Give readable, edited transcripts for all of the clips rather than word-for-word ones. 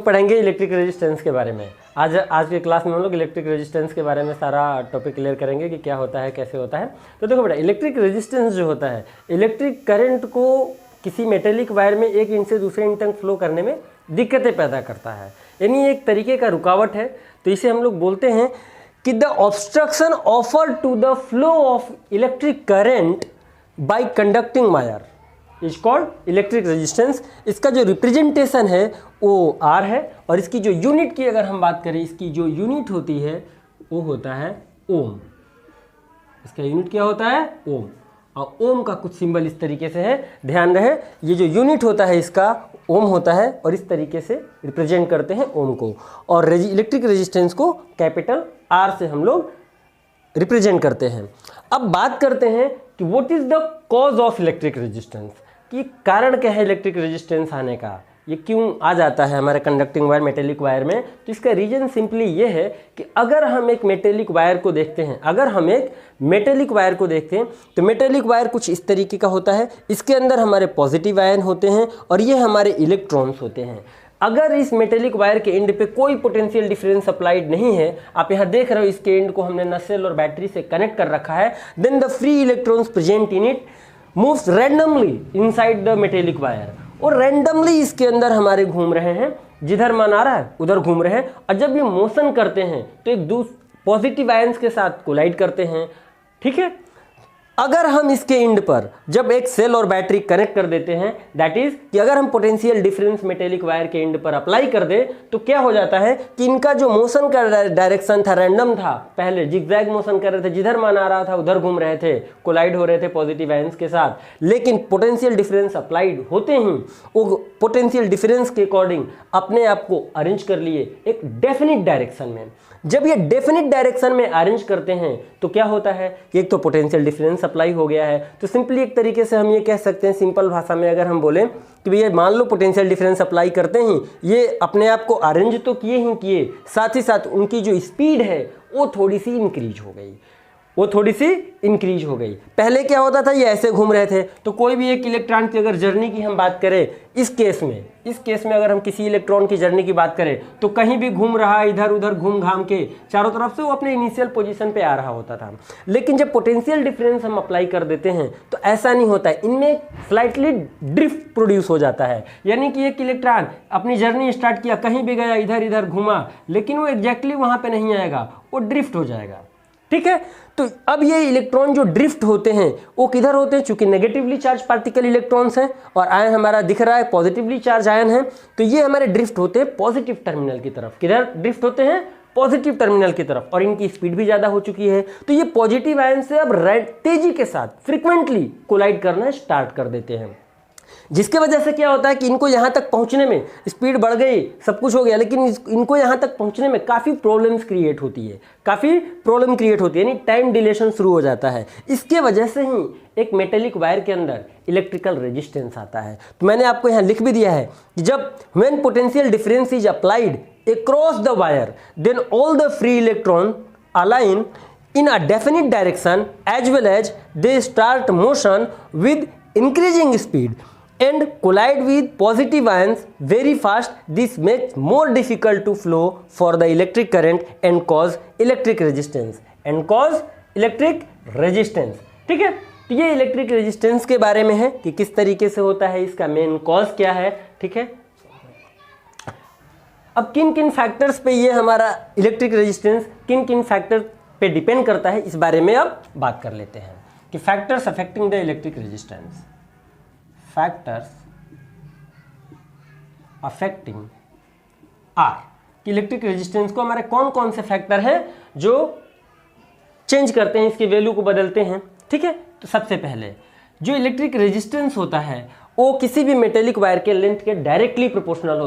पढ़ेंगे electric resistance के बारे में। आज के क्लास में हम लोग इलेक्ट्रिक रेजिस्टेंस के बारे में सारा टॉपिक क्लियर करेंगे कि क्या होता है, कैसे होता है। तो देखो बेटा, इलेक्ट्रिक रेजिस्टेंस जो होता है, इलेक्ट्रिक करंट को किसी मेटेलिक वायर में एक इंच से दूसरे इंच तक फ्लो करने में दिक्कतें पैदा करता है, यानी एक तरीके का रुकावट है। तो इसे हम लोग बोलते हैं कि the obstruction offer to the flow of electric current by conducting wire is called electric resistance. इसका जो रिप्रेजेंटेशन है वो आर है, और इसकी जो यूनिट की अगर हम बात करें, इसकी जो यूनिट होती है वो होता है ओम। इसका यूनिट क्या होता है? ओम। और ओम का कुछ सिंबल इस तरीके से है, ध्यान रहे, ये जो यूनिट होता है इसका ओम होता है, और इस तरीके से रिप्रेजेंट करते हैं ओम को। और इलेक्ट्रिक रेजिस्टेंस को कैपिटल आर से हम लोग रिप्रेजेंट करते हैं। अब बात करते हैं कि what is the cause of electric resistance, कि कारण क्या है इलेक्ट्रिक रेजिस्टेंस आने का, ये क्यों आ जाता है हमारे कंडक्टिंग वायर, मेटेलिक वायर में। तो इसका रीजन सिंपली ये है कि अगर हम एक मेटेलिक वायर को देखते हैं, तो मेटेलिक वायर कुछ इस तरीके का होता है। इसके अंदर हमारे पॉजिटिव आयन होते हैं और ये हमारे इलेक्ट्रॉन्स होते हैं। अगर इस मेटेलिक वायर के एंड पे कोई पोटेंशियल डिफरेंस अप्लाइड नहीं है, आप यहाँ देख रहे हो इसके एंड को हमने न सेल और बैटरी से कनेक्ट कर रखा है, then the free electrons present in it moves randomly inside the metallic wire, और रैंडमली इसके अंदर हमारे घूम रहे हैं, जिधर मन आ रहा है उधर घूम रहे हैं। और जब ये मोशन करते हैं तो एक पॉजिटिव आयंस के साथ कोलाइड करते हैं, ठीक है। अगर हम इसके एंड पर जब एक सेल और बैटरी कनेक्ट कर देते हैं, दैट इज कि अगर हम पोटेंशियल डिफरेंस मेटेलिक वायर के एंड पर अप्लाई कर दे, तो क्या हो जाता है कि इनका जो मोशन का डायरेक्शन था रैंडम था, पहले जिगजैग मोशन कर रहे थे, जिधर मन आ रहा था उधर घूम रहे थे, कोलाइड हो रहे थे पॉजिटिव आयंस के साथ। लेकिन पोटेंशियल डिफरेंस अप्लाइड होते ही वो पोटेंशियल डिफरेंस के अकॉर्डिंग अपने आप को अरेंज कर लिए एक डेफिनिट डायरेक्शन में। जब ये डेफिनिट डायरेक्शन में अरेंज करते हैं तो क्या होता है कि एक तो पोटेंशियल डिफरेंस अप्लाई हो गया है। तो सिंपली एक तरीके से हम ये कह सकते हैं, सिंपल भाषा में अगर हम बोलें कि भैया मान लो पोटेंशियल डिफरेंस अप्लाई करते ही ये अपने आप को अरेंज तो किए ही किए, साथ ही साथ उनकी जो स्पीड है वो थोड़ी सी इंक्रीज हो गई। पहले क्या होता था, ये ऐसे घूम रहे थे, तो कोई भी एक इलेक्ट्रॉन की अगर जर्नी की हम बात करें, इस केस में अगर हम किसी इलेक्ट्रॉन की जर्नी की बात करें, तो कहीं भी घूम रहा, इधर उधर घूम घाम के चारों तरफ से वो अपने इनिशियल पोजीशन पे आ रहा होता था। लेकिन जब पोटेंशियल डिफरेंस हम अप्लाई कर देते हैं तो ऐसा नहीं होता है, इनमें स्लाइटली ड्रिफ्ट प्रोड्यूस हो जाता है। यानी कि एक इलेक्ट्रॉन अपनी जर्नी स्टार्ट किया, कहीं भी गया, इधर इधर घूमा, लेकिन वो एग्जैक्टली वहां पे नहीं आएगा, वो ड्रिफ्ट हो जाएगा, ठीक है। तो अब ये इलेक्ट्रॉन जो ड्रिफ्ट होते हैं वो किधर होते हैं, चूंकि नेगेटिवली चार्ज पार्टिकल इलेक्ट्रॉन्स हैं और आयन हमारा दिख रहा है पॉजिटिवली चार्ज आयन है, तो ये हमारे ड्रिफ्ट होते हैं पॉजिटिव टर्मिनल की तरफ। किधर ड्रिफ्ट होते हैं? पॉजिटिव टर्मिनल की तरफ, और इनकी स्पीड भी ज्यादा हो चुकी है। तो ये पॉजिटिव आयन से अब तेजी के साथ फ्रीक्वेंटली कोलाइड करना स्टार्ट कर देते हैं, जिसके वजह से क्या होता है कि इनको यहाँ तक पहुँचने में स्पीड बढ़ गई, सब कुछ हो गया, लेकिन इनको यहाँ तक पहुँचने में काफ़ी प्रॉब्लम क्रिएट होती है, यानी टाइम डिलेशन शुरू हो जाता है। इसके वजह से ही एक मेटेलिक वायर के अंदर इलेक्ट्रिकल रेजिस्टेंस आता है। तो मैंने आपको यहाँ लिख भी दिया है कि जब when potential difference is applied across the wire, then all the free electron align in a definite direction as well as they start motion with increasing speed and collide with positive ions very fast. This makes more difficult to flow for the electric current and cause electric resistance. ठीक है, तो ये electric resistance के बारे में है कि किस तरीके से होता है, इसका मेन कॉज क्या है, ठीक है। अब किन किन फैक्टर्स पे ये हमारा इलेक्ट्रिक रेजिस्टेंस किन किन फैक्टर पे डिपेंड करता है, इस बारे में अब बात कर लेते हैं कि factors affecting the electric resistance. Factors affecting are, कि इलेक्ट्रिक रेजिस्टेंस को हमारे कौन कौन से फैक्टर हैं जो चेंज करते हैं, इसकी वैल्यू को बदलते हैं, ठीक है। तो सबसे पहले जो इलेक्ट्रिक रेजिस्टेंस होता है वो किसी भी मेटेलिक वायर के लेंथ के डायरेक्टली प्रोपोर्शनल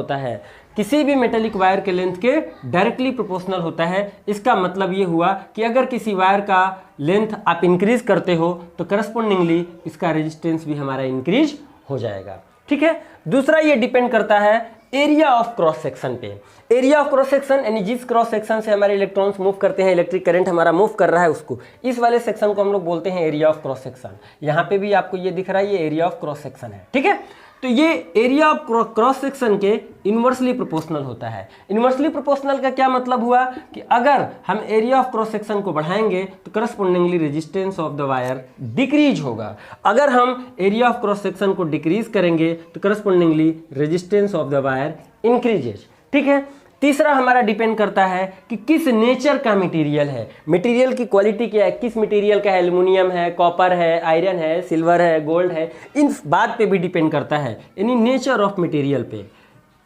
होता है। इसका मतलब ये हुआ कि अगर किसी वायर का लेंथ आप इंक्रीज करते हो तो करस्पॉन्डिंगली इसका रेजिस्टेंस भी हमारा इंक्रीज हो जाएगा, ठीक है। दूसरा ये डिपेंड करता है एरिया ऑफ क्रॉस सेक्शन पे। एरिया ऑफ क्रॉस सेक्शन यानी जिस क्रॉस सेक्शन से हमारे इलेक्ट्रॉन्स मूव करते हैं, इलेक्ट्रिक करंट हमारा मूव कर रहा है उसको, इस वाले सेक्शन को हम लोग बोलते हैं एरिया ऑफ क्रॉस सेक्शन। यहाँ पे भी आपको ये दिख रहा है, ये एरिया ऑफ क्रॉस सेक्शन है, ठीक है। तो ये एरिया ऑफ क्रॉस सेक्शन के इन्वर्सली प्रोपोर्शनल होता है। इन्वर्सली प्रोपोर्शनल का क्या मतलब हुआ कि अगर हम एरिया ऑफ क्रॉस सेक्शन को बढ़ाएंगे तो correspondingly resistance of the wire decrease होगा। अगर हम एरिया ऑफ क्रॉस सेक्शन को डिक्रीज करेंगे तो correspondingly resistance of the wire increases. ठीक है। तीसरा हमारा डिपेंड करता है कि किस नेचर का मटेरियल है, मटेरियल की क्वालिटी क्या है, किस मटेरियल का है, एल्युमिनियम है, कॉपर है, आयरन है, सिल्वर है, गोल्ड है, इन बात पे भी डिपेंड करता है, यानी नेचर ऑफ मटेरियल पे।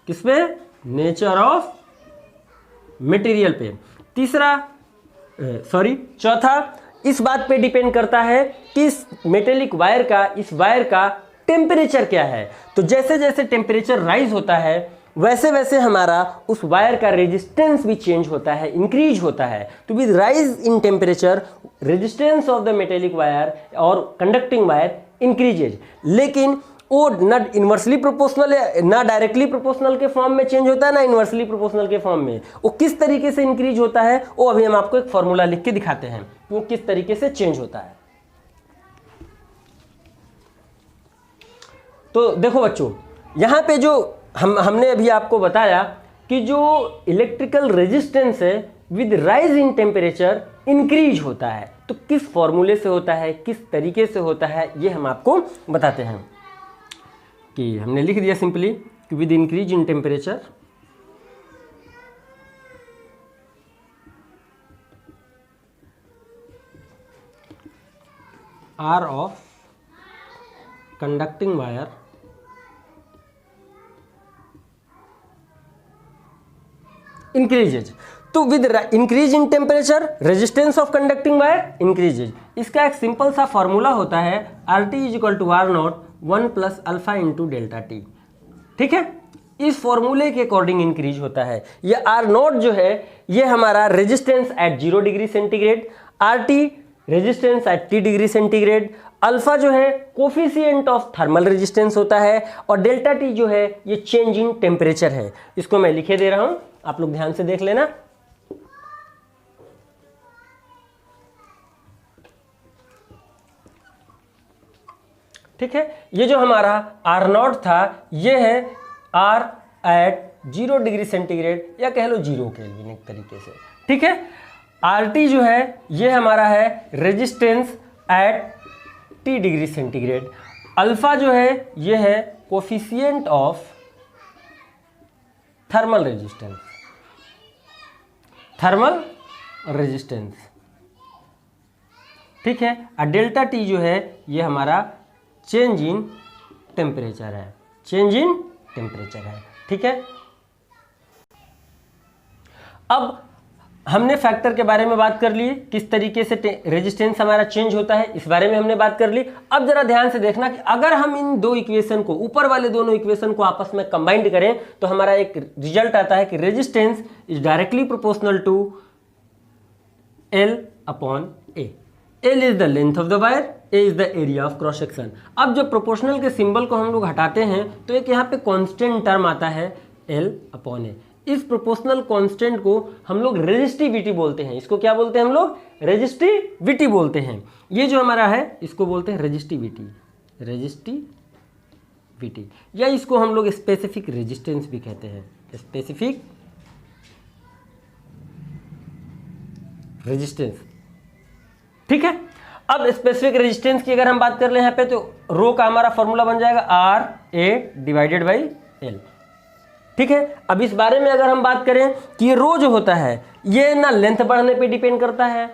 किस पे? नेचर ऑफ मटेरियल पे। चौथा इस बात पे डिपेंड करता है कि इस मेटेलिक वायर का, इस वायर का टेम्परेचर क्या है। तो जैसे जैसे टेम्परेचर राइज होता है वैसे वैसे हमारा उस वायर का रेजिस्टेंस भी चेंज होता है, इंक्रीज होता है। तो with rise in temperature resistance of the metallic wire और कंडक्टिंग वायर इंक्रीजेज। लेकिन वो ना इन्वर्सली प्रोपोर्शनल है, ना डायरेक्टली प्रोपोर्शनल के फॉर्म में चेंज होता है, ना इन्वर्सली प्रोपोर्शनल के फॉर्म में। वो किस तरीके से इंक्रीज होता है वो अभी हम आपको एक फॉर्मूला लिख के दिखाते हैं वो किस तरीके से चेंज होता है। तो देखो बच्चों, यहाँ पे जो हमने अभी आपको बताया कि जो इलेक्ट्रिकल रेजिस्टेंस है with rise in temperature increase होता है। तो किस फॉर्मूले से होता है, किस तरीके से होता है, ये हम आपको बताते हैं। कि हमने लिख दिया सिंपली कि with increase in temperature R of conducting wire increases. तो with increase in temperature resistance of conducting wire increases. इसका एक सिंपल सा फॉर्मूला होता है RT is equal to R not 1 plus alpha into delta T. ठीक है, इस फॉर्मूले के अकॉर्डिंग इंक्रीज होता है। ये R नॉट जो है ये हमारा resistance at 0 degree centigrade, RT resistance at T degree centigrade, alpha जो है कोफिशिएंट ऑफ थर्मल रेजिस्टेंस होता है और डेल्टा टी जो है ये चेंज इन टेम्परेचर है। इसको मैं लिखे दे रहा हूं, आप लोग ध्यान से देख लेना। ठीक है, ये जो हमारा आर नॉट था ये है आर एट 0 डिग्री सेंटीग्रेड या कह लो 0 केल्विन एक तरीके से। ठीक है, आर टी जो है ये हमारा है resistance at T degree centigrade, alpha जो है ये है coefficient of thermal resistance, thermal resistance. ठीक है, और डेल्टा टी जो है ये हमारा चेंज इन टेम्परेचर है, चेंज इन टेम्परेचर है। ठीक है, अब हमने फैक्टर के बारे में बात कर ली, किस तरीके से रेजिस्टेंस हमारा चेंज होता है इस बारे में हमने बात कर ली। अब जरा ध्यान से देखना कि अगर हम इन दो इक्वेशन को, ऊपर वाले दोनों इक्वेशन को आपस में कंबाइंड करें तो हमारा एक रिजल्ट आता है कि resistance is directly proportional to L upon A। L is the length of the wire, A is the area of cross section. अब जब प्रोपोर्शनल के सिंबल को हम लोग हटाते हैं तो एक यहाँ पे कांस्टेंट टर्म आता है L अपॉन A। इस प्रोपोर्शनल कांस्टेंट को हम लोग रेजिस्टिविटी बोलते हैं। इसको क्या बोलते हैं हम लोग? रेजिस्टिविटी बोलते हैं। ये जो हमारा है इसको बोलते हैं रेजिस्टिविटी, रेजिस्टिविटी, या इसको हम लोग स्पेसिफिक रेजिस्टेंस भी कहते हैं, स्पेसिफिक रेजिस्टेंस। ठीक है, अब स्पेसिफिक रेजिस्टेंस की अगर हम बात कर ले यहाँ पे तो रो का हमारा फॉर्मूला बन जाएगा RA डिवाइडेड बाई L। ठीक है, अब इस बारे में अगर हम बात करें कि ये रो जो होता है ये ना लेंथ बढ़ने पे डिपेंड करता है,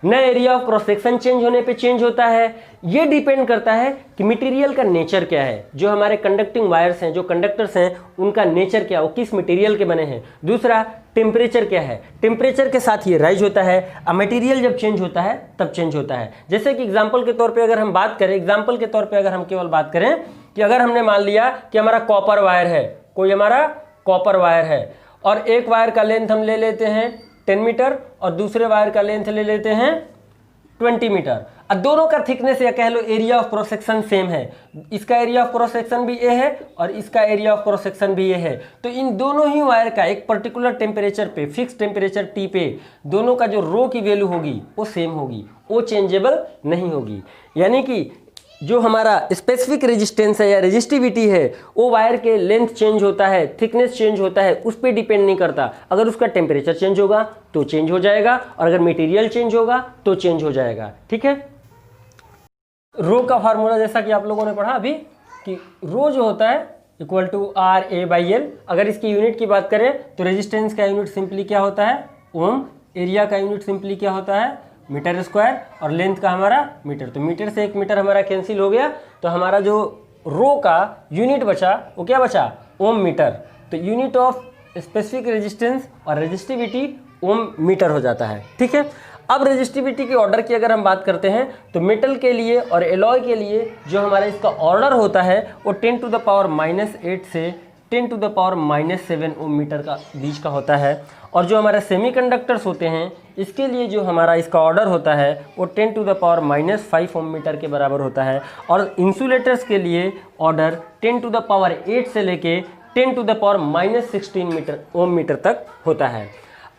ना area of cross section change होने पे चेंज होता है। ये डिपेंड करता है कि मटेरियल का नेचर क्या है, जो हमारे कंडक्टिंग वायर्स हैं, जो कंडक्टर्स हैं, उनका नेचर क्या है, वो किस मटेरियल के बने हैं। दूसरा टेम्परेचर क्या है, टेम्परेचर के साथ ये राइज होता है। अब मटेरियल जब चेंज होता है तब चेंज होता है। जैसे कि एग्जाम्पल के तौर पर अगर हम बात करें, एग्जाम्पल के तौर पर अगर हम केवल बात करें कि अगर हमने मान लिया कि हमारा कॉपर वायर है, कोई हमारा कॉपर वायर है और एक वायर का लेंथ हम ले लेते हैं 10 मीटर और दूसरे वायर का लेंथ ले लेते हैं 20 मीटर। अब दोनों का थिकनेस या कह लो area of cross section same है। इसका एरिया ऑफ क्रॉस सेक्शन भी A है और इसका एरिया ऑफ क्रॉस सेक्शन भी A है। तो इन दोनों ही वायर का एक पर्टिकुलर टेम्परेचर पे, फिक्स टेम्परेचर T पे, दोनों का जो रो की वैल्यू होगी वो सेम होगी, वो चेंजेबल नहीं होगी। यानी कि जो हमारा स्पेसिफिक रेजिस्टेंस है या रेजिस्टिविटी है वो वायर के लेंथ चेंज होता है, थिकनेस चेंज होता है, उस पर डिपेंड नहीं करता। अगर उसका टेम्परेचर चेंज होगा तो चेंज हो जाएगा, और अगर मटेरियल चेंज होगा तो चेंज हो जाएगा। ठीक है, रो का फार्मूला जैसा कि आप लोगों ने पढ़ा अभी कि रो जो होता है equal to R A by L. अगर इसकी यूनिट की बात करें तो रेजिस्टेंस का यूनिट सिंपली क्या होता है ओम, एरिया का यूनिट सिंपली क्या होता है मीटर स्क्वायर, और लेंथ का हमारा मीटर। तो मीटर से 1 मीटर हमारा कैंसिल हो गया, तो हमारा जो रो का यूनिट बचा वो क्या बचा ओम मीटर। तो यूनिट ऑफ स्पेसिफिक रेजिस्टेंस और रेजिस्टिविटी ओम मीटर हो जाता है। ठीक है, अब रेजिस्टिविटी के ऑर्डर की अगर हम बात करते हैं तो मेटल के लिए और एलॉय के लिए जो हमारा इसका ऑर्डर होता है वो 10 टू द पावर -8 से 10 to the power -7 ohm metre का बीच का होता है। और जो हमारे सेमीकंडक्टर्स होते हैं इसके लिए जो हमारा इसका ऑर्डर होता है वो 10 to the power -5 ohm metre के बराबर होता है। और इंसुलेटर्स के लिए ऑर्डर 10 टू द पावर 8 से लेके 10 to the power -16 ohm metre तक होता है।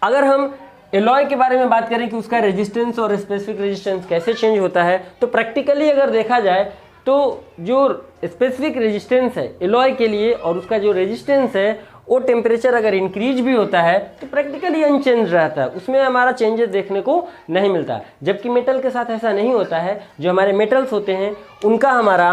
अगर हम एलॉय के बारे में बात करें कि उसका रेजिस्टेंस और स्पेसिफिक रेजिस्टेंस कैसे चेंज होता है, तो प्रैक्टिकली अगर देखा जाए तो जो स्पेसिफिक रेजिस्टेंस है एलॉय के लिए और उसका जो रेजिस्टेंस है वो टेम्परेचर अगर इंक्रीज भी होता है तो प्रैक्टिकली अनचेंज रहता है, उसमें हमारा चेंजेस देखने को नहीं मिलता। जबकि मेटल के साथ ऐसा नहीं होता है। जो हमारे मेटल्स होते हैं उनका हमारा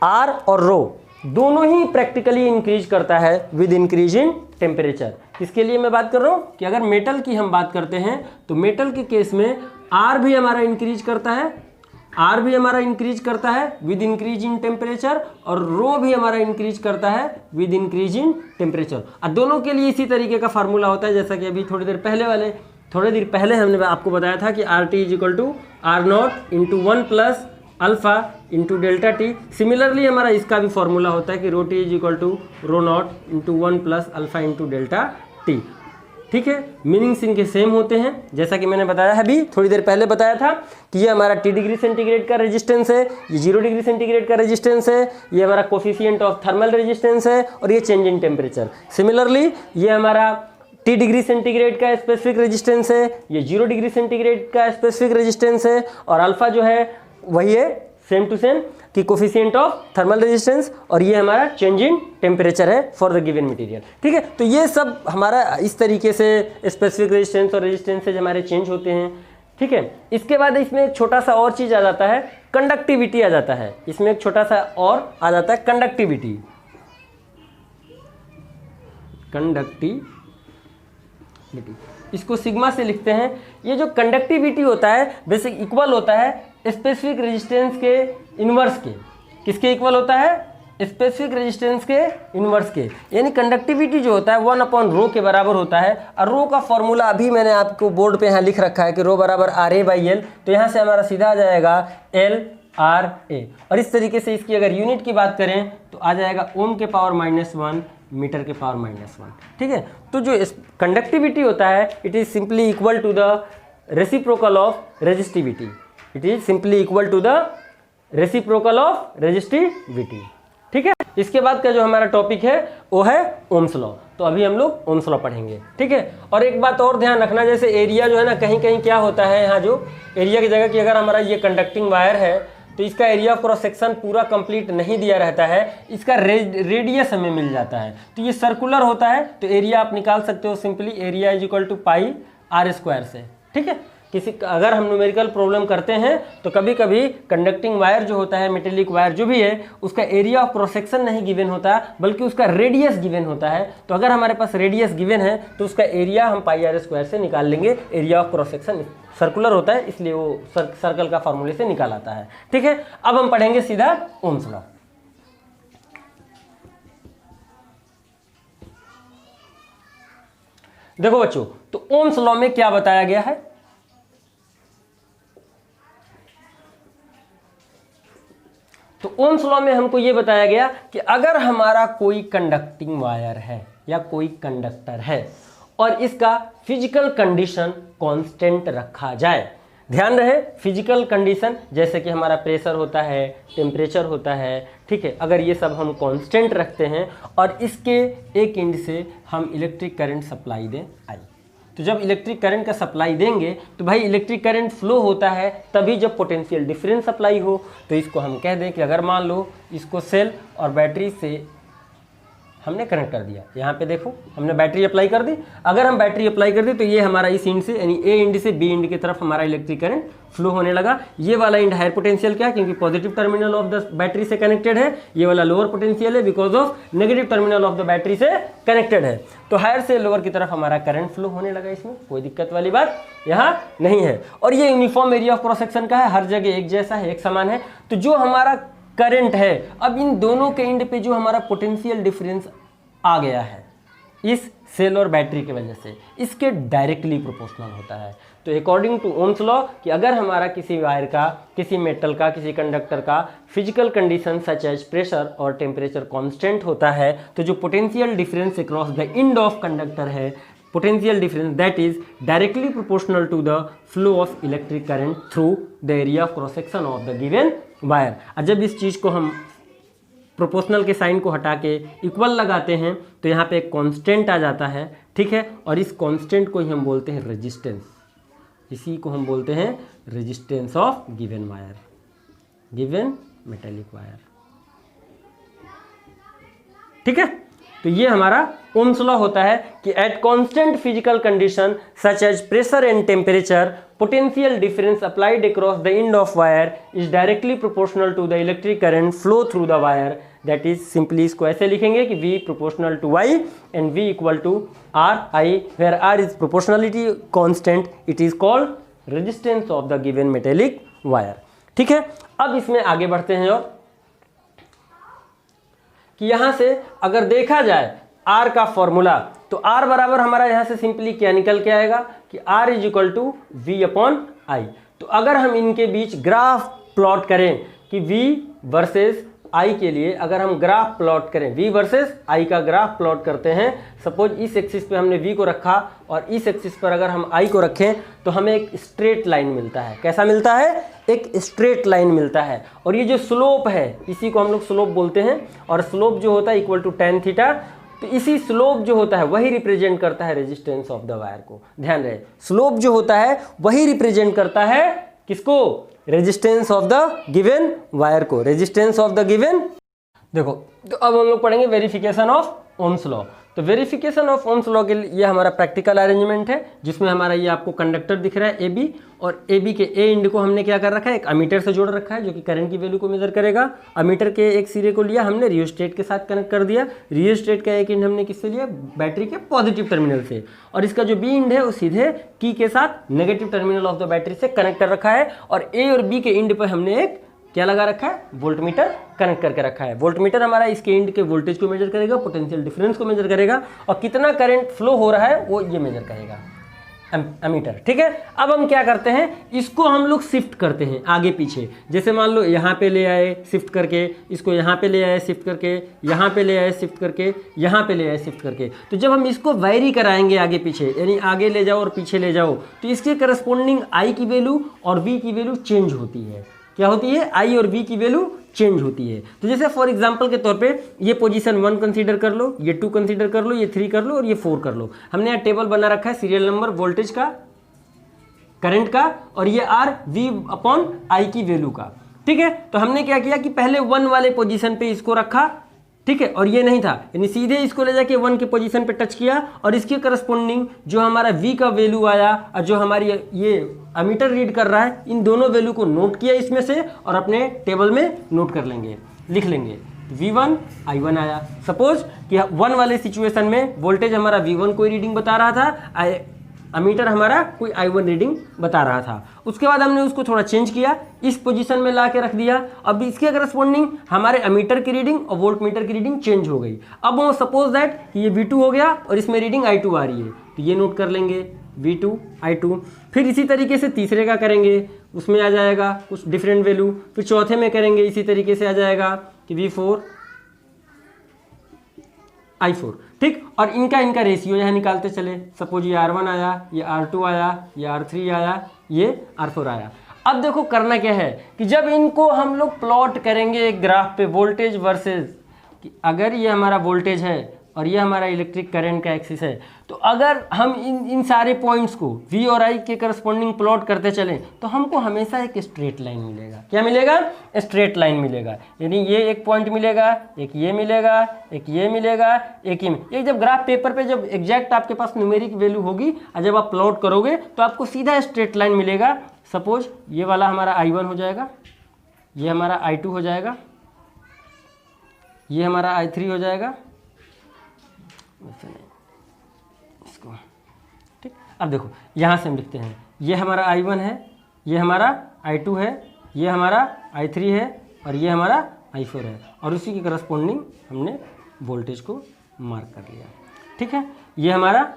आर और रो दोनों ही प्रैक्टिकली इंक्रीज करता है विद इंक्रीज इन टेम्परेचर। किसके लिए मैं बात कर रहा हूँ कि अगर मेटल की हम बात करते हैं तो मेटल के केस में आर भी हमारा इंक्रीज करता है, आर भी हमारा इंक्रीज करता है विद इंक्रीज इन टेम्परेचर, और रो भी हमारा इंक्रीज करता है विद इंक्रीज इन टेम्परेचर। और दोनों के लिए इसी तरीके का फार्मूला होता है जैसा कि अभी थोड़ी देर पहले हमने आपको बताया था कि R T is equal to R not into 1 plus alpha into delta T. Similarly हमारा इसका भी फॉर्मूला होता है कि rho T is equal to rho not into 1 plus alpha into delta T. ठीक है, मीनिंग्स इनके सेम होते हैं जैसा कि मैंने बताया है अभी थोड़ी देर पहले बताया था कि ये हमारा T डिग्री सेंटीग्रेड का रेजिस्टेंस है, ये 0 डिग्री सेंटीग्रेड का रेजिस्टेंस है, ये हमारा कोफिशिएंट ऑफ थर्मल रेजिस्टेंस है, और ये चेंज इन टेम्परेचर। सिमिलरली ये हमारा T डिग्री सेंटीग्रेड का स्पेसिफिक रेजिस्टेंस है, ये 0 डिग्री सेंटीग्रेड का स्पेसिफिक रेजिस्टेंस है, और अल्फा जो है वही है सेम टू सेम कि कोफिशिएंट ऑफ थर्मल रेजिस्टेंस, और ये हमारा चेंज इन टेम्परेचर है फॉर द गिवन मटेरियल। ठीक है, तो ये सब हमारा इस तरीके से स्पेसिफिक रेजिस्टेंस और रेजिस्टेंसेज हमारे चेंज होते हैं। ठीक है, इसके बाद इसमें एक छोटा सा और चीज़ आ जाता है, कंडक्टिविटी आ जाता है। इसमें एक छोटा सा और आ जाता है कंडक्टिविटी। इसको सिग्मा से लिखते हैं। ये जो कंडक्टिविटी होता है बेसिक इक्वल होता है स्पेसिफिक रेजिस्टेंस के इन्वर्स के। किसके इक्वल होता है? स्पेसिफिक रेजिस्टेंस के इन्वर्स के। यानी कंडक्टिविटी जो होता है 1/रो के बराबर होता है। और रो का फॉर्मूला अभी मैंने आपको बोर्ड पे यहाँ लिख रखा है कि रो बराबर RA/L। तो यहाँ से हमारा सीधा आ जाएगा LRA। और इस तरीके से इसकी अगर यूनिट की बात करें तो आ जाएगा ओम के पावर -1 मीटर के पावर -1। ठीक है, तो जो कंडक्टिविटी होता है it is simply equal to the reciprocal of resistivity. It is simply equal to the reciprocal of resistivity. ठीक है, इसके बाद का जो हमारा टॉपिक है वो है ओम्स लॉ। तो अभी हम लोग ओम्स लॉ पढ़ेंगे। ठीक है, और एक बात और ध्यान रखना, जैसे एरिया जो है ना कहीं कहीं क्या होता है, यहाँ जो एरिया की जगह की अगर हमारा ये कंडक्टिंग वायर है तो इसका एरिया ऑफ क्रॉस सेक्शन पूरा कंप्लीट नहीं दिया रहता है, इसका रेडियस हमें मिल जाता है। तो ये सर्कुलर होता है तो एरिया आप निकाल सकते हो simply, area is equal to pi r² से। ठीक है, अगर हम न्यूमेरिकल प्रॉब्लम करते हैं तो कभी कभी कंडक्टिंग वायर जो होता है, मेटेलिक वायर जो भी है, उसका एरिया ऑफ क्रॉस सेक्शन नहीं गिवन होता बल्कि उसका रेडियस गिवन होता है। तो अगर हमारे पास रेडियस गिवन है तो उसका एरिया हम पाई r² से निकाल लेंगे। Area of cross section circular होता है इसलिए वो सर्कल का फॉर्मूले से निकाल आता है। ठीक है, अब हम पढ़ेंगे सीधा ओम्स लॉ। देखो बच्चों, तो ओम्स लॉ में क्या बताया गया है? तो ओम्स लॉ में हमको यह बताया गया कि अगर हमारा कोई कंडक्टिंग वायर है या कोई कंडक्टर है और इसका फिजिकल कंडीशन कांस्टेंट रखा जाए, ध्यान रहे फिजिकल कंडीशन जैसे कि हमारा प्रेशर होता है, टेम्परेचर होता है, ठीक है, अगर ये सब हम कांस्टेंट रखते हैं और इसके एक एंड से हम इलेक्ट्रिक करंट सप्लाई दें आई, तो जब इलेक्ट्रिक करंट का सप्लाई देंगे तो भाई इलेक्ट्रिक करंट फ्लो होता है तभी जब पोटेंशियल डिफरेंस सप्लाई हो। तो इसको हम कह दें कि अगर मान लो इसको सेल और बैटरी से हमने कनेक्ट कर दिया, यहाँ पे देखो हमने बैटरी अप्लाई कर दी। अगर हम बैटरी अप्लाई कर दी तो ये हमारा इस इंड से यानी ए इंड से बी इंड की तरफ हमारा इलेक्ट्रिक करंट फ्लो होने लगा। ये वाला इंड हायर पोटेंशियल क्या है, क्योंकि positive terminal of the battery से कनेक्टेड है। ये वाला लोअर पोटेंशियल है because of negative terminal of the battery से कनेक्टेड है। तो हायर से लोअर की तरफ हमारा करंट फ्लो होने लगा। इसमें कोई दिक्कत वाली बात यहाँ नहीं है। और ये uniform area of cross section का है, हर जगह एक जैसा है, एक समान है। तो जो हमारा करंट है, अब इन दोनों के इंड पे जो हमारा पोटेंशियल डिफरेंस आ गया है इस सेल और बैटरी की वजह से, इसके डायरेक्टली प्रोपोर्शनल होता है। तो अकॉर्डिंग टू ओम्स लॉ कि अगर हमारा किसी वायर का, किसी मेटल का, किसी कंडक्टर का physical condition such as pressure और टेम्परेचर कांस्टेंट होता है, तो जो potential difference across the end of conductor है, potential difference that is directly proportional to the flow of electric current through the area of cross section of the given wire. और जब इस चीज़ को हम प्रोपोर्शनल के साइन को हटा के इक्वल लगाते हैं तो यहाँ पे एक कांस्टेंट आ जाता है, ठीक है। और इस कांस्टेंट को ही हम बोलते हैं रेजिस्टेंस, इसी को हम बोलते हैं resistance of given wire, given metallic wire, ठीक है। तो ये हमारा ओम्स लॉ होता है कि at constant physical condition such as pressure and temperature potential difference applied across the end of wire is directly proportional to the electric current flow through the wire, that is simply इसको ऐसे लिखेंगे कि V proportional to I and V equal to RI, where R is proportionality constant, it is called resistance of the given metallic wire, ठीक है। अब इसमें आगे बढ़ते हैं और कि यहाँ से अगर देखा जाए R का फॉर्मूला, तो R बराबर हमारा यहाँ से सिंपली क्या निकल के आएगा कि R is equal to V upon I। तो अगर हम इनके बीच ग्राफ प्लॉट करें कि V वर्सेस I के लिए अगर हम ग्राफ प्लॉट करें, V वर्सेस I का ग्राफ प्लॉट करते हैं, सपोज इस एक्सिस पे हमने V को रखा और इस एक्सिस पर अगर हम I को रखें तो हमें एक स्ट्रेट लाइन मिलता है। कैसा मिलता है? एक स्ट्रेट लाइन मिलता है। और ये जो स्लोप है इसी को हम लोग स्लोप बोलते हैं, और स्लोप जो होता है इक्वल टू tan थीटा। तो इसी स्लोप जो होता है वही रिप्रेजेंट करता है रेजिस्टेंस ऑफ द वायर को। ध्यान रहे, स्लोप जो होता है वही रिप्रेजेंट करता है किसको? Resistance of the given wire को, रेजिस्टेंस ऑफ द गिवन। देखो, तो अब हम लोग पढ़ेंगे वेरिफिकेशन ऑफ ओम्स लॉ। तो वेरिफिकेशन ऑफ ओम्स लॉ के लिए ये हमारा प्रैक्टिकल अरेंजमेंट है, जिसमें हमारा ये आपको कंडक्टर दिख रहा है ए बी, और ए बी के ए इंड को हमने क्या कर रखा है, एक अमीटर से जोड़ रखा है जो कि करंट की वैल्यू को मेजर करेगा। अमीटर के एक सिरे को लिया हमने रियोस्टेट के साथ कनेक्ट कर दिया। रियोस्टेट का एक इंड हमने किससे लिया? बैटरी के पॉजिटिव टर्मिनल से। और इसका जो बी इंड है वो सीधे की के साथ negative terminal of the battery से कनेक्ट कर रखा है। और ए और बी के इंड पर हमने एक क्या लगा रखा है? वोल्टमीटर कनेक्ट करके रखा है। वोल्टमीटर हमारा इसके इंड के वोल्टेज को मेजर करेगा, पोटेंशियल डिफरेंस को मेजर करेगा, और कितना करंट फ्लो हो रहा है वो ये मेजर करेगा अमीटर, ठीक है। अब हम क्या करते हैं, इसको हम लोग शिफ्ट करते हैं आगे पीछे। जैसे मान लो यहाँ पे ले आए शिफ्ट करके, इसको यहाँ पे ले आए शिफ्ट करके, यहाँ पे ले आए शिफ्ट करके, यहाँ पे ले आए शिफ्ट करके। तो जब हम इसको वैरी कराएंगे आगे पीछे, यानी आगे ले जाओ और पीछे ले जाओ, तो इसके करस्पॉन्डिंग आई की वैल्यू और वी की वैल्यू चेंज होती है। क्या होती है? आई और वी की वैल्यू चेंज होती है। तो जैसे फॉर एग्जांपल के तौर पे ये पोजीशन 1 कंसीडर कर लो, ये 2 कंसीडर कर लो, ये 3 कर लो और ये 4 कर लो। हमने यहाँ टेबल बना रखा है सीरियल नंबर, वोल्टेज का, करंट का, और ये आर वी अपॉन आई की वैल्यू का, ठीक है। तो हमने क्या किया कि पहले 1 वाले पोजीशन पे इसको रखा, ठीक है, और ये नहीं था, यानी सीधे इसको ले जाके 1 के पोजीशन पे टच किया, और इसके करस्पॉन्डिंग जो हमारा v का वैल्यू आया और जो हमारी ये अमीटर रीड कर रहा है, इन दोनों वैल्यू को नोट किया इसमें से और अपने टेबल में नोट कर लेंगे, लिख लेंगे। v1 i1 आया। सपोज कि 1 वाले सिचुएशन में वोल्टेज हमारा v1 कोई रीडिंग बता रहा था, अमीटर हमारा कोई i1 रीडिंग बता रहा था। उसके बाद हमने उसको थोड़ा चेंज किया, इस पोजीशन में ला के रख दिया। अब इसके करस्पॉन्डिंग हमारे अमीटर की रीडिंग और वोल्ट मीटर की रीडिंग चेंज हो गई। अब वो सपोज दैट ये V2 हो गया और इसमें रीडिंग I2 आ रही है, तो ये नोट कर लेंगे V2 I2। फिर इसी तरीके से तीसरे का करेंगे, उसमें आ जाएगा कुछ डिफरेंट वैल्यू। फिर चौथे में करेंगे इसी तरीके से आ जाएगा कि V4 I4, ठीक। और इनका रेशियो यहाँ निकालते चले। सपोज ये R1 आया, ये R2 आया, ये R3 आया, ये R4 आया। अब देखो करना क्या है कि जब इनको हम लोग प्लॉट करेंगे एक ग्राफ पे, वोल्टेज वर्सेस, कि अगर ये हमारा वोल्टेज है और ये हमारा इलेक्ट्रिक करंट का एक्सिस है। तो अगर हम इन सारे पॉइंट्स को V और I के करस्पॉन्डिंग प्लॉट करते चलें तो हमको हमेशा एक स्ट्रेट लाइन मिलेगा। क्या मिलेगा? स्ट्रेट लाइन मिलेगा। यानी ये एक पॉइंट मिलेगा, एक ये मिलेगा, एक ये मिलेगा, एक ये जब ग्राफ पेपर पे जब एग्जैक्ट आपके पास न्यूमेरिक वैल्यू होगी और जब आप प्लॉट करोगे तो आपको सीधा स्ट्रेट लाइन मिलेगा। सपोज ये वाला हमारा I1 हो जाएगा, ये हमारा I2 हो जाएगा, ये हमारा I3 हो जाएगा, इसको ठीक। अब देखो यहाँ से हम लिखते हैं, ये हमारा I1 है, ये हमारा I2 है, ये हमारा I3 है और ये हमारा I4 है और उसी के करस्पॉन्डिंग हमने वोल्टेज को मार्क कर लिया। ठीक है, ये हमारा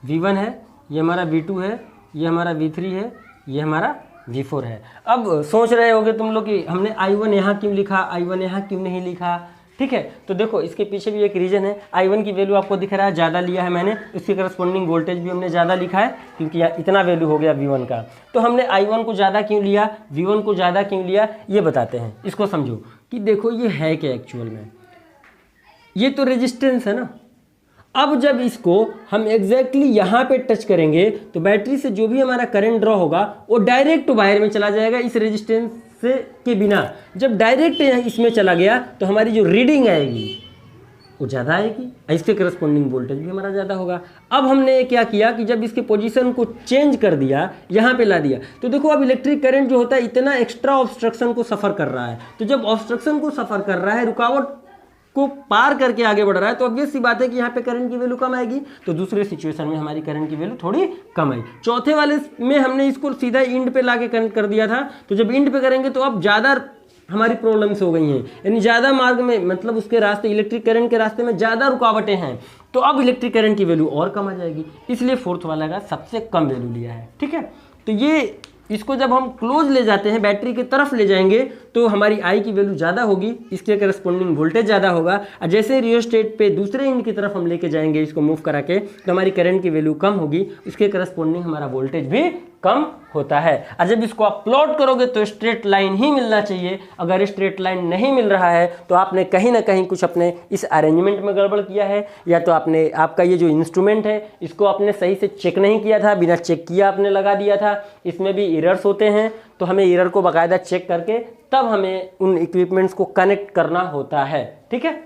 V1 है, ये हमारा V2 है, ये हमारा V3 है, ये हमारा V4 है। अब सोच रहे होगे तुम लोग कि हमने I1 यहाँ क्यों लिखा, I1 यहाँ क्यों नहीं लिखा। ठीक है, तो देखो इसके पीछे भी एक रीज़न है। I1 की वैल्यू आपको दिख रहा है ज़्यादा लिया है मैंने, इसके करस्पॉन्डिंग वोल्टेज भी हमने ज़्यादा लिखा है क्योंकि इतना वैल्यू हो गया V1 का। तो हमने I1 को ज़्यादा क्यों लिया, V1 को ज़्यादा क्यों लिया, ये बताते हैं। इसको समझो कि देखो ये है क्या एक्चुअल में, ये तो रेजिस्टेंस है ना। अब जब इसको हम एग्जैक्टली यहाँ पे टच करेंगे तो बैटरी से जो भी हमारा करंट ड्रॉ होगा वो डायरेक्ट वायर में चला जाएगा इस रेजिस्टेंस से के बिना। जब डायरेक्ट इसमें चला गया तो हमारी जो रीडिंग आएगी वो ज़्यादा आएगी, इसके करस्पॉन्डिंग वोल्टेज भी हमारा ज़्यादा होगा। अब हमने क्या किया कि जब इसके पोजीशन को चेंज कर दिया, यहाँ पे ला दिया, तो देखो अब इलेक्ट्रिक करंट जो होता है इतना एक्स्ट्रा ऑब्स्ट्रक्शन को सफ़र कर रहा है। तो जब ऑब्स्ट्रक्शन को सफ़र कर रहा है, रुकावट को पार करके आगे बढ़ रहा है, तो ऑब्वियस सी बात है कि यहाँ पे करंट की वैल्यू कम आएगी। तो दूसरे सिचुएशन में हमारी करंट की वैल्यू थोड़ी कम आई। चौथे वाले में हमने इसको सीधा इंड पे लाके कनेक्ट कर दिया था। तो जब इंड पे करेंगे तो अब ज़्यादा हमारी प्रॉब्लम्स हो गई हैं, यानी ज़्यादा मार्ग में, मतलब उसके रास्ते, इलेक्ट्रिक करंट के रास्ते में ज़्यादा रुकावटें हैं। तो अब इलेक्ट्रिक करंट की वैल्यू और कम आ जाएगी, इसलिए फोर्थ वाला का सबसे कम वैल्यू लिया है। ठीक है, तो ये इसको जब हम क्लोज ले जाते हैं, बैटरी की तरफ ले जाएंगे, तो हमारी आई की वैल्यू ज़्यादा होगी, इसके करस्पॉन्डिंग वोल्टेज ज़्यादा होगा। और जैसे रियोस्टेट पे दूसरे इंड की तरफ हम लेके जाएंगे इसको मूव करा के, तो हमारी करंट की वैल्यू कम होगी, इसके करस्पॉन्डिंग हमारा वोल्टेज भी कम होता है। और जब इसको आप प्लॉट करोगे तो स्ट्रेट लाइन ही मिलना चाहिए। अगर स्ट्रेट लाइन नहीं मिल रहा है तो आपने कहीं ना कहीं कुछ अपने इस अरेंजमेंट में गड़बड़ किया है, या तो आपने, आपका ये जो इंस्ट्रूमेंट है इसको आपने सही से चेक नहीं किया था, बिना चेक किया आपने लगा दिया था। इसमें भी एरर्स होते हैं, तो हमें एरर को बाकायदा चेक करके तब हमें उन इक्विपमेंट्स को कनेक्ट करना होता है। ठीक है।